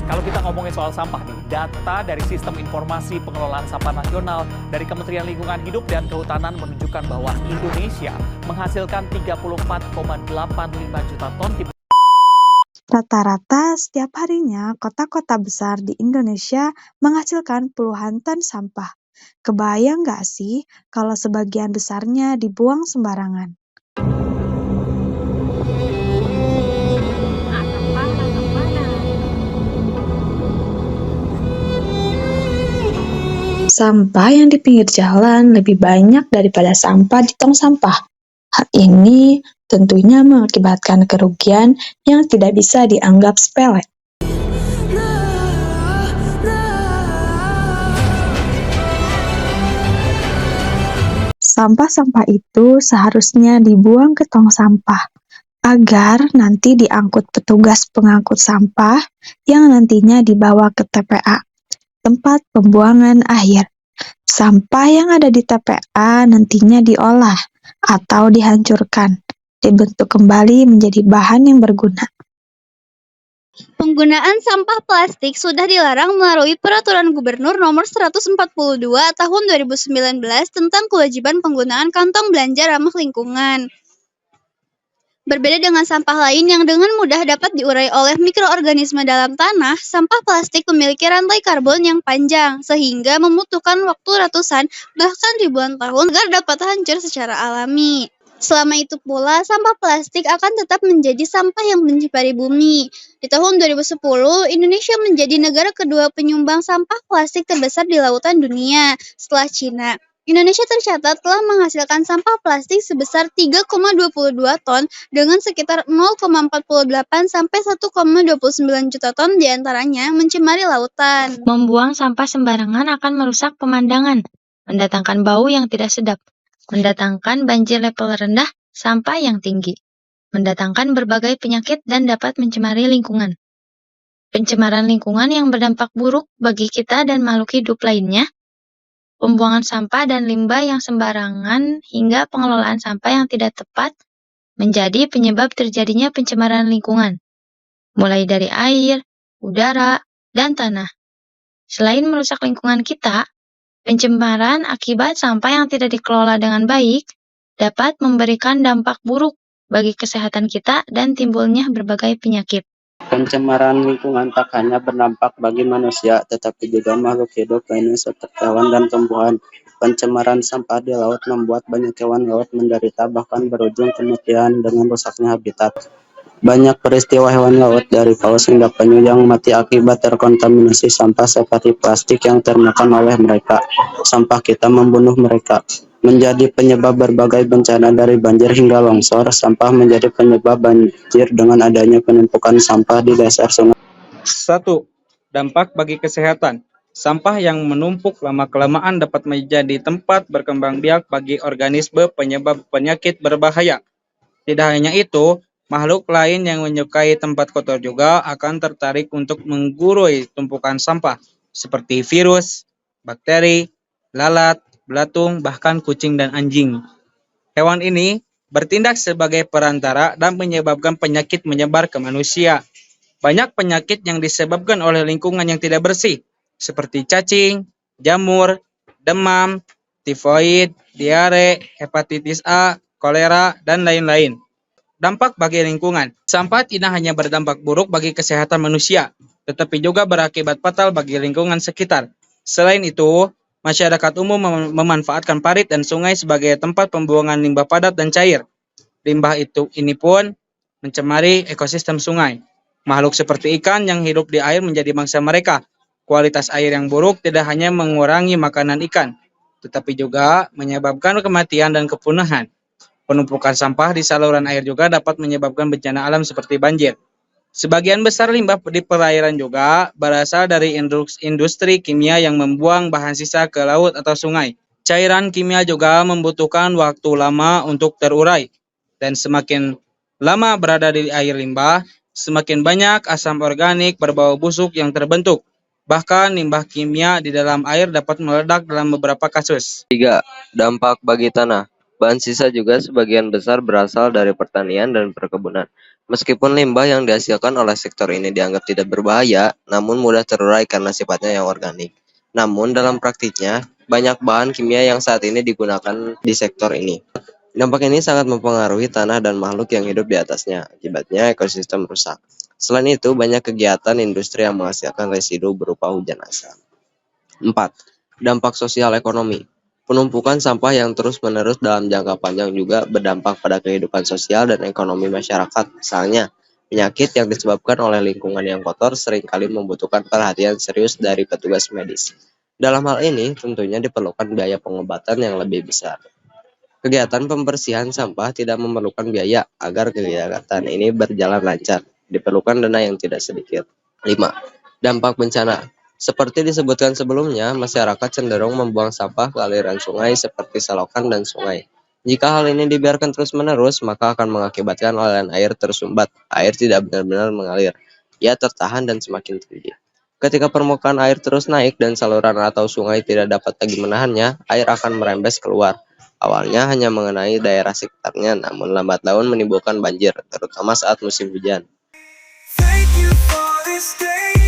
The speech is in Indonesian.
Kalau kita ngomongin soal sampah nih, data dari Sistem Informasi Pengelolaan Sampah Nasional dari Kementerian Lingkungan Hidup dan Kehutanan menunjukkan bahwa Indonesia menghasilkan 34,85 juta ton timah. Rata-rata setiap harinya kota-kota besar di Indonesia menghasilkan puluhan ton sampah. Kebayang nggak sih kalau sebagian besarnya dibuang sembarangan? Sampah yang di pinggir jalan lebih banyak daripada sampah di tong sampah. Hal ini tentunya mengakibatkan kerugian yang tidak bisa dianggap sepele. Sampah-sampah itu seharusnya dibuang ke tong sampah, agar nanti diangkut petugas pengangkut sampah yang nantinya dibawa ke TPA, tempat pembuangan akhir. Sampah yang ada di TPA nantinya diolah atau dihancurkan, dibentuk kembali menjadi bahan yang berguna. Penggunaan sampah plastik sudah dilarang melalui Peraturan Gubernur Nomor 142 Tahun 2019 tentang kewajiban penggunaan kantong belanja ramah lingkungan. Berbeda dengan sampah lain yang dengan mudah dapat diurai oleh mikroorganisme dalam tanah, sampah plastik memiliki rantai karbon yang panjang, sehingga membutuhkan waktu ratusan, bahkan ribuan tahun agar dapat hancur secara alami. Selama itu pula, sampah plastik akan tetap menjadi sampah yang mencemari bumi. Di tahun 2010, Indonesia menjadi negara kedua penyumbang sampah plastik terbesar di lautan dunia, setelah Cina. Indonesia tercatat telah menghasilkan sampah plastik sebesar 3,22 ton dengan sekitar 0,48 sampai 1,29 juta ton diantaranya mencemari lautan. Membuang sampah sembarangan akan merusak pemandangan, mendatangkan bau yang tidak sedap, mendatangkan banjir level rendah, sampah yang tinggi, mendatangkan berbagai penyakit dan dapat mencemari lingkungan. Pencemaran lingkungan yang berdampak buruk bagi kita dan makhluk hidup lainnya, pembuangan sampah dan limbah yang sembarangan hingga pengelolaan sampah yang tidak tepat menjadi penyebab terjadinya pencemaran lingkungan, mulai dari air, udara, dan tanah. Selain merusak lingkungan kita, pencemaran akibat sampah yang tidak dikelola dengan baik dapat memberikan dampak buruk bagi kesehatan kita dan timbulnya berbagai penyakit. Pencemaran lingkungan tak hanya berdampak bagi manusia, tetapi juga makhluk hidup lainnya seperti hewan dan tumbuhan. Pencemaran sampah di laut membuat banyak hewan laut menderita bahkan berujung kematian dengan rusaknya habitat. Banyak peristiwa hewan laut dari paus hingga penyu yang mati akibat terkontaminasi sampah seperti plastik yang termakan oleh mereka. Sampah kita membunuh mereka. Menjadi penyebab berbagai bencana dari banjir hingga longsor. Sampah menjadi penyebab banjir dengan adanya penumpukan sampah di dasar sungai. 1. Dampak bagi kesehatan. Sampah yang menumpuk lama-kelamaan dapat menjadi tempat berkembang biak bagi organisme penyebab penyakit berbahaya. Tidak hanya itu, makhluk lain yang menyukai tempat kotor juga akan tertarik untuk menggurui tumpukan sampah, seperti virus, bakteri, lalat, belatung, bahkan kucing dan anjing. Hewan ini bertindak sebagai perantara dan menyebabkan penyakit menyebar ke manusia. Banyak penyakit yang disebabkan oleh lingkungan yang tidak bersih, seperti cacing, jamur, demam, tifoid, diare, hepatitis A, kolera, dan lain-lain. Dampak bagi lingkungan. Sampah tidak hanya berdampak buruk bagi kesehatan manusia, tetapi juga berakibat fatal bagi lingkungan sekitar. Selain itu, masyarakat umum memanfaatkan parit dan sungai sebagai tempat pembuangan limbah padat dan cair. Limbah ini pun mencemari ekosistem sungai. Makhluk seperti ikan yang hidup di air menjadi mangsa mereka. Kualitas air yang buruk tidak hanya mengurangi makanan ikan, tetapi juga menyebabkan kematian dan kepunahan. Penumpukan sampah di saluran air juga dapat menyebabkan bencana alam seperti banjir. Sebagian besar limbah di perairan juga berasal dari industri kimia yang membuang bahan sisa ke laut atau sungai. Cairan kimia juga membutuhkan waktu lama untuk terurai. Dan semakin lama berada di air limbah, semakin banyak asam organik berbau busuk yang terbentuk. Bahkan limbah kimia di dalam air dapat meledak dalam beberapa kasus. 3. Dampak bagi tanah. Bahan sisa juga sebagian besar berasal dari pertanian dan perkebunan. Meskipun limbah yang dihasilkan oleh sektor ini dianggap tidak berbahaya, namun mudah terurai karena sifatnya yang organik. Namun dalam praktiknya, banyak bahan kimia yang saat ini digunakan di sektor ini. Dampak ini sangat mempengaruhi tanah dan makhluk yang hidup di atasnya, akibatnya ekosistem rusak. Selain itu, banyak kegiatan industri yang menghasilkan residu berupa hujan asam. 4. Dampak sosial ekonomi. Penumpukan sampah yang terus-menerus dalam jangka panjang juga berdampak pada kehidupan sosial dan ekonomi masyarakat. Misalnya, penyakit yang disebabkan oleh lingkungan yang kotor seringkali membutuhkan perhatian serius dari petugas medis. Dalam hal ini, tentunya diperlukan biaya pengobatan yang lebih besar. Kegiatan pembersihan sampah tidak memerlukan biaya agar kegiatan ini berjalan lancar. Diperlukan dana yang tidak sedikit. 5. Dampak bencana. Seperti disebutkan sebelumnya, masyarakat cenderung membuang sampah ke aliran sungai seperti selokan dan sungai. Jika hal ini dibiarkan terus-menerus, maka akan mengakibatkan aliran air tersumbat. Air tidak benar-benar mengalir. Ia tertahan dan semakin tinggi. Ketika permukaan air terus naik dan saluran atau sungai tidak dapat lagi menahannya, air akan merembes keluar. Awalnya hanya mengenai daerah sekitarnya, namun lambat laun menimbulkan banjir, terutama saat musim hujan. Thank you for this day.